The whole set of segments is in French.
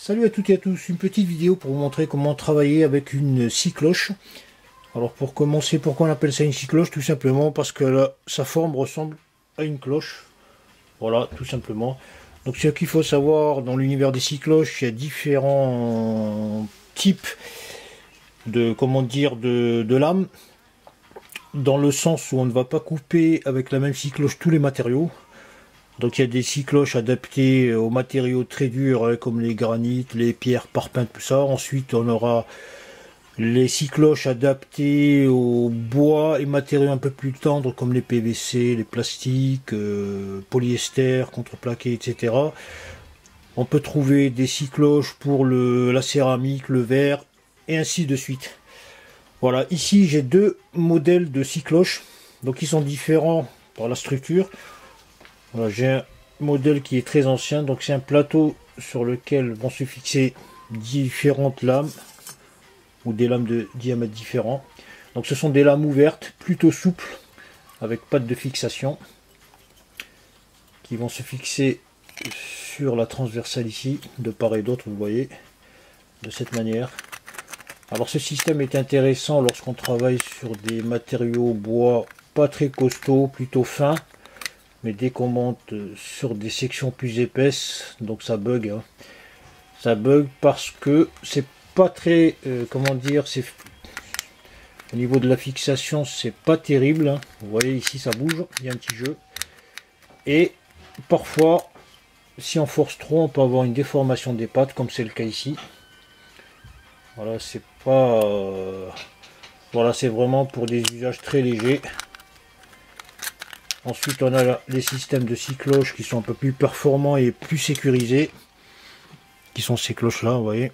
Salut à toutes et à tous, une petite vidéo pour vous montrer comment travailler avec une scie cloche. Alors pour commencer, pourquoi on appelle ça une scie cloche? Tout simplement parce que sa forme ressemble à une cloche. Voilà, tout simplement. Donc ce qu'il faut savoir, dans l'univers des scies cloches, il y a différents types de, comment dire, de lames. Dans le sens où on ne va pas couper avec la même scie cloche tous les matériaux. Donc il y a des scies cloches adaptées aux matériaux très durs comme les granites, les pierres parpeintes, tout ça. Ensuite on aura les scies cloches adaptées au bois et matériaux un peu plus tendres comme les PVC, les plastiques, polyester, contreplaqué, etc. On peut trouver des scies cloches pour la céramique, le verre et ainsi de suite. Voilà, ici j'ai deux modèles de scies cloches. Donc ils sont différents par la structure. Voilà, j'ai un modèle qui est très ancien, donc c'est un plateau sur lequel vont se fixer différentes lames ou des lames de diamètre différents. Donc ce sont des lames ouvertes, plutôt souples, avec pattes de fixation, qui vont se fixer sur la transversale ici, de part et d'autre, vous voyez, de cette manière. Alors ce système est intéressant lorsqu'on travaille sur des matériaux bois pas très costauds, plutôt fins. Mais dès qu'on monte sur des sections plus épaisses, donc ça bug. Hein. Ça bug parce que c'est pas très, comment dire, c'est au niveau de la fixation, c'est pas terrible. Hein. Vous voyez ici, ça bouge, il y a un petit jeu. Et parfois, si on force trop, on peut avoir une déformation des pattes, comme c'est le cas ici. Voilà, c'est pas, voilà, c'est vraiment pour des usages très légers. Ensuite, on a les systèmes de scie cloches qui sont un peu plus performants et plus sécurisés, qui sont ces cloches-là, vous voyez.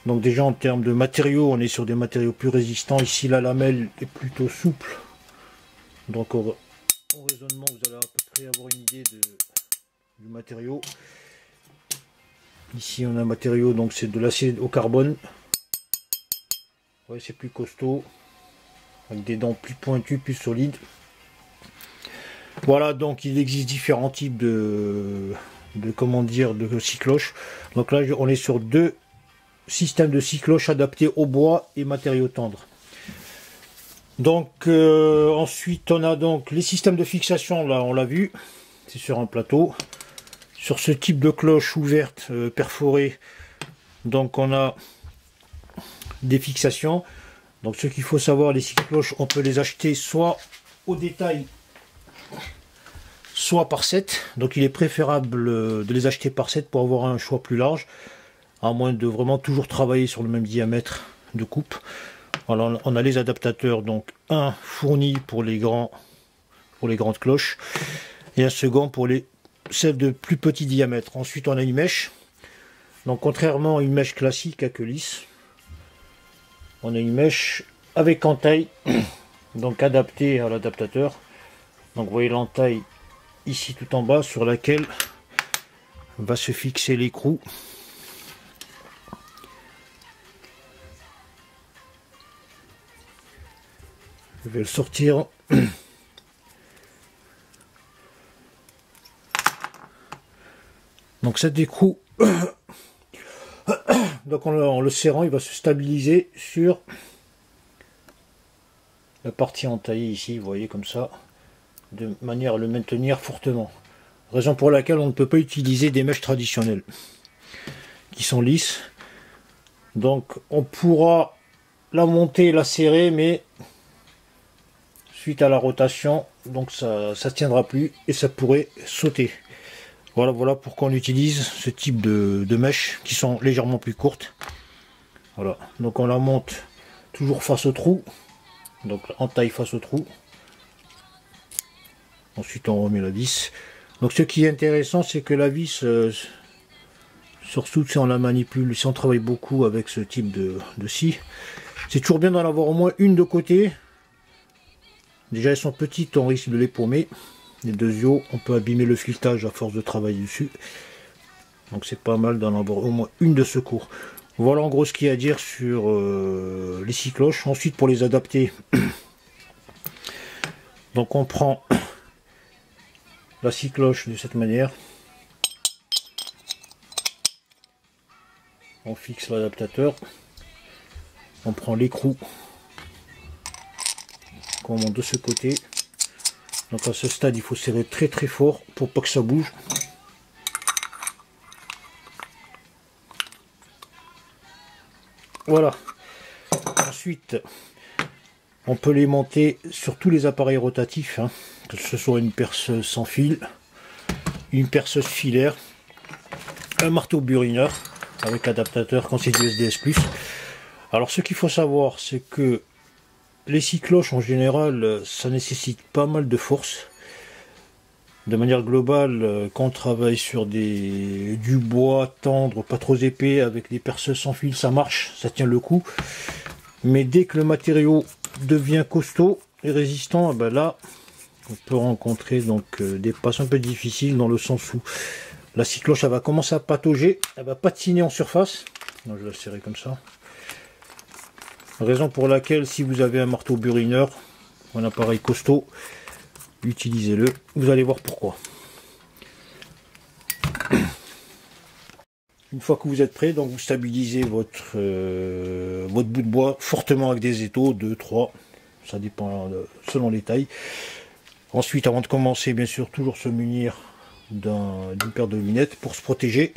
Donc déjà en termes de matériaux, on est sur des matériaux plus résistants. Ici, la lamelle est plutôt souple. Donc au raisonnement, vous allez à peu près avoir une idée du matériau. Ici, on a un matériau, donc c'est de l'acier au carbone. Ouais, c'est plus costaud, avec des dents plus pointues, plus solides. Voilà, donc il existe différents types comment dire, de scie cloche. Donc là, on est sur deux systèmes de scie cloche adaptés au bois et matériaux tendres. Donc ensuite, on a donc les systèmes de fixation. Là, on l'a vu, c'est sur un plateau. Sur ce type de cloche ouverte, perforée, donc on a des fixations. Donc ce qu'il faut savoir, les scie cloches, on peut les acheter soit au détail, soit par set. Donc il est préférable de les acheter par set pour avoir un choix plus large, à moins de vraiment toujours travailler sur le même diamètre de coupe. Alors on a les adaptateurs, donc un fourni pour les grandes cloches et un second pour celles de plus petit diamètre. Ensuite on a une mèche. Donc contrairement à une mèche classique à queue lisse, on a une mèche avec entaille, donc adaptée à l'adaptateur. Donc vous voyez l'entaille ici tout en bas sur laquelle va se fixer l'écrou. Je vais le sortir. Donc cet écrou, donc en le serrant, il va se stabiliser sur la partie entaillée ici, vous voyez comme ça, de manière à le maintenir fortement. Raison pour laquelle on ne peut pas utiliser des mèches traditionnelles qui sont lisses. Donc on pourra la monter, la serrer, mais suite à la rotation, donc ça tiendra plus et ça pourrait sauter. Voilà pourquoi on utilise ce type de mèches qui sont légèrement plus courtes. Voilà, donc on la monte toujours face au trou, donc en taille face au trou. Ensuite on remet la vis. Donc ce qui est intéressant, c'est que la vis, surtout si on la manipule, si on travaille beaucoup avec ce type de scie, c'est toujours bien d'en avoir au moins une de côté. Déjà elles sont petites, on risque de les paumer. Les deux yeux, on peut abîmer le filetage à force de travailler dessus. Donc c'est pas mal d'en avoir au moins une de secours. Voilà en gros ce qu'il y a à dire sur les scie cloches. Ensuite pour les adapter, donc on prend la scie cloche de cette manière. On fixe l'adaptateur, on prend l'écrou qu'on monte de ce côté. Donc à ce stade, il faut serrer très très fort pour pas que ça bouge. Voilà. Ensuite, on peut les monter sur tous les appareils rotatifs, hein, que ce soit une perceuse sans fil, une perceuse filaire, un marteau burineur avec adaptateur quand c'est du SDS+. Alors ce qu'il faut savoir, c'est que les scie cloches en général, ça nécessite pas mal de force. De manière globale, quand on travaille sur du bois tendre, pas trop épais, avec des perceuses sans fil, ça marche, ça tient le coup. Mais dès que le matériau devient costaud et résistant, ben là, on peut rencontrer donc des passes un peu difficiles, dans le sens où la scie cloche elle va commencer à patauger, elle va patiner en surface. Donc, je vais la serrer comme ça. Raison pour laquelle, si vous avez un marteau burineur, un appareil costaud, utilisez-le. Vous allez voir pourquoi. Une fois que vous êtes prêt, donc vous stabilisez votre bout de bois fortement avec des étaux, 2, 3, ça dépend selon les tailles. Ensuite, avant de commencer, bien sûr, toujours se munir d'une paire de lunettes pour se protéger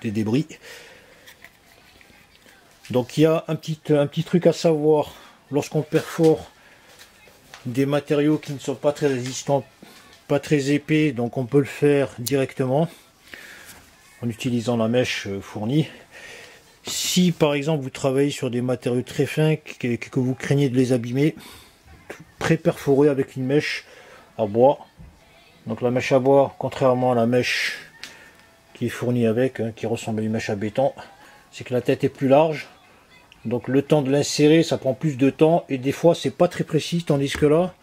des débris. Donc il y a un petit truc à savoir lorsqu'on perfore des matériaux qui ne sont pas très résistants, pas très épais, donc on peut le faire directement en utilisant la mèche fournie. Si par exemple vous travaillez sur des matériaux très fins que vous craignez de les abîmer, pré-perforez avec une mèche à bois. Donc la mèche à bois, contrairement à la mèche qui est fournie avec, hein, qui ressemble à une mèche à béton, c'est que la tête est plus large. Donc le temps de l'insérer, ça prend plus de temps et des fois c'est pas très précis, tandis que là,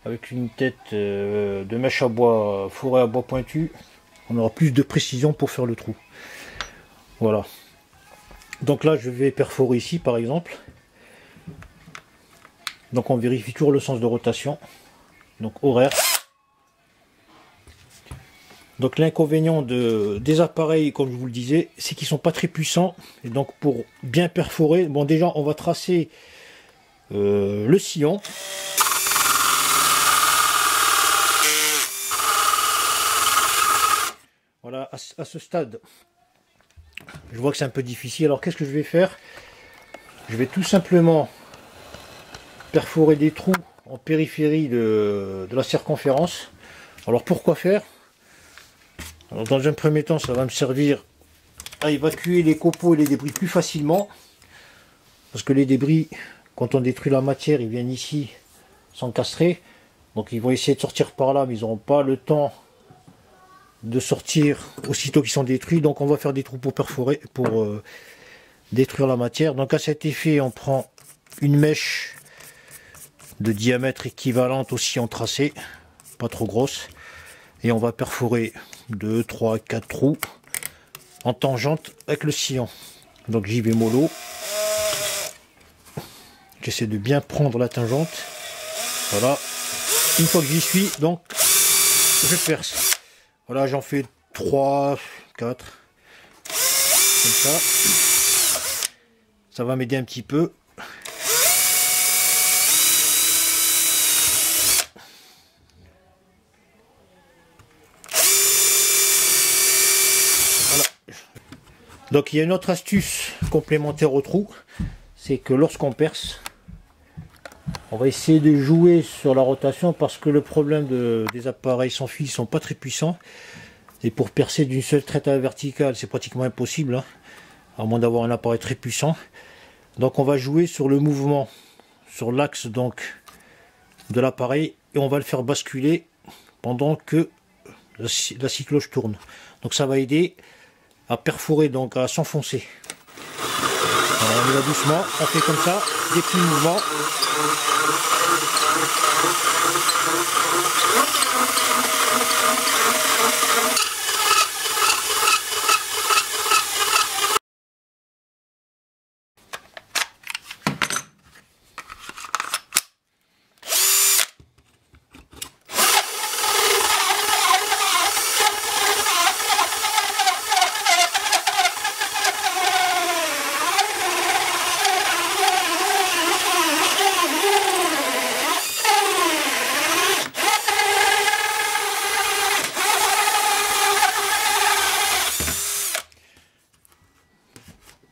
avec une tête de mèche à bois fourrée à bois pointu, on aura plus de précision pour faire le trou. Voilà. Donc là je vais perforer ici par exemple. Donc on vérifie toujours le sens de rotation, donc horaire. Donc l'inconvénient des appareils, comme je vous le disais, c'est qu'ils sont pas très puissants. Et donc pour bien perforer, bon déjà on va tracer le sillon. Voilà, à ce stade, je vois que c'est un peu difficile. Alors qu'est-ce que je vais faire? Je vais tout simplement perforer des trous en périphérie de la circonférence. Alors pourquoi faire? Alors dans un premier temps, ça va me servir à évacuer les copeaux et les débris plus facilement. Parce que les débris, quand on détruit la matière, ils viennent ici s'encastrer. Donc ils vont essayer de sortir par là, mais ils n'auront pas le temps de sortir aussitôt qu'ils sont détruits. Donc on va faire des trous pour perforer, pour détruire la matière. Donc à cet effet, on prend une mèche de diamètre équivalente aussi en tracé, pas trop grosse. Et on va perforer 2, 3, 4 trous en tangente avec le sillon. Donc j'y vais mollo. J'essaie de bien prendre la tangente. Voilà. Une fois que j'y suis, donc je perce. Voilà, j'en fais 3, 4. Comme ça. Ça va m'aider un petit peu. Donc il y a une autre astuce complémentaire au trou, c'est que lorsqu'on perce, on va essayer de jouer sur la rotation parce que le problème des appareils sans fil, ils sont pas très puissants. Et pour percer d'une seule traite à la verticale, c'est pratiquement impossible, hein, à moins d'avoir un appareil très puissant. Donc on va jouer sur le mouvement, sur l'axe donc de l'appareil, et on va le faire basculer pendant que la scie cloche tourne. Donc ça va aider à perforer, donc à s'enfoncer. On y va doucement, on fait comme ça, des petits mouvements.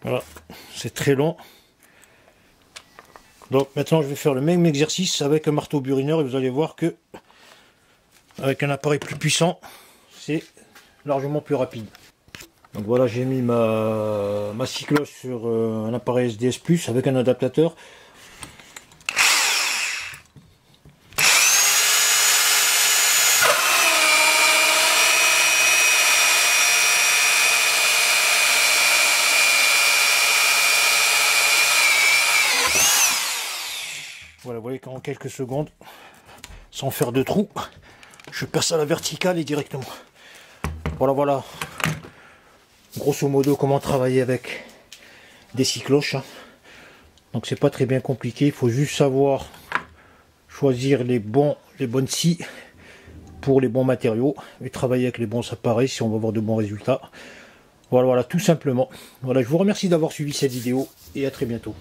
Voilà, c'est très long. Donc maintenant je vais faire le même exercice avec un marteau burineur et vous allez voir que avec un appareil plus puissant, c'est largement plus rapide. Donc voilà, j'ai mis ma scie cloche sur un appareil SDS Plus avec un adaptateur. Voilà, vous voyez qu'en quelques secondes, sans faire de trou, je passe à la verticale et directement. Voilà, grosso modo comment travailler avec des scies cloches. Donc c'est pas très bien compliqué, il faut juste savoir choisir les bonnes scies pour les bons matériaux et travailler avec les bons appareils si on va avoir de bons résultats. Voilà, tout simplement. Voilà, je vous remercie d'avoir suivi cette vidéo et à très bientôt.